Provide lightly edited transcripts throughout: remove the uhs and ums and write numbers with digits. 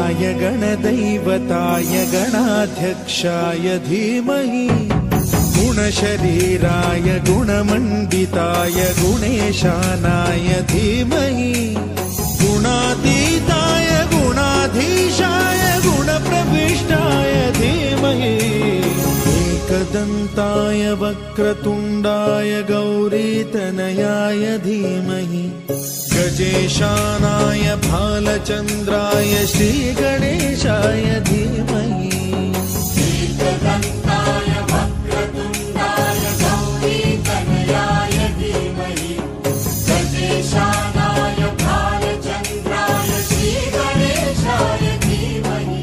गणेशाय गणदैवताय गणाध्यक्षाय धीमहि गुणशरीराय गुणमण्डिताय गुणेशानाय धीमहि गुणातीताय गुणाधीशाय गुणप्रविष्टाय धीमहि एकदन्ताय वक्रतुण्डाय गौरीतनयाय धीमहि गजेशानाय भालचन्द्राय श्रीगणेशाय धीमहि एकदन्ताय वक्रतुण्डाय गौरीतनयाय धीमहि गजेशानाय भालचन्द्राय श्रीगणेशाय धीमहि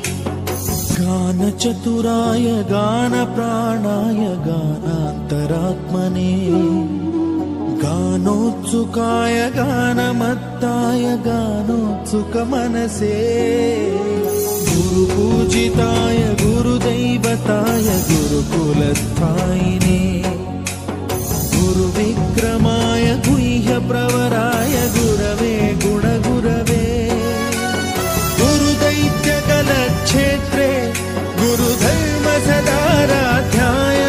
गानचतुराय गानप्राणाय गानान्तरात्मने गानोत्सुकाय गानमत्ताय गानोत्सुकमनसे गुरुपूजिताय गुरुदैवताय गुरुकुलस्थायिने गुरुविक्रमाय गुह्यप्रवराय गुरवे गुणगुरवे गुरुदैत्यकलक्षेत्रे गुरुधर्मसदाराध्याय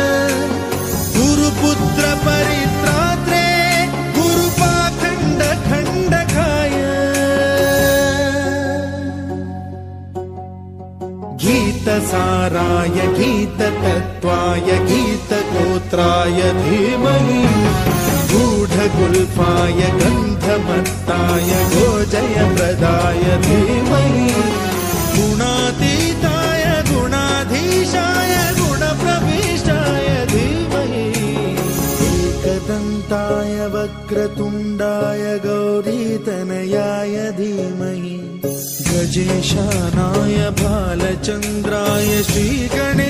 गुरुपुत्र परित्रात्रे गुरुपाखण्डखण्डकाय गीतसाराय गीततत्त्वाय गीतगोत्राय धीमहि गूढगुल्फाय गन्धमत्ताय गोजयप्रदाय धीमहि गुणातीताय गुणाधीशाय गुणप्रविष्टाय धीमहि एकदन्ताय वक्रतुण्डाय गौरीतनयाय धीमहि गजेशानाय भालचन्द्राय श्रीगणेशाय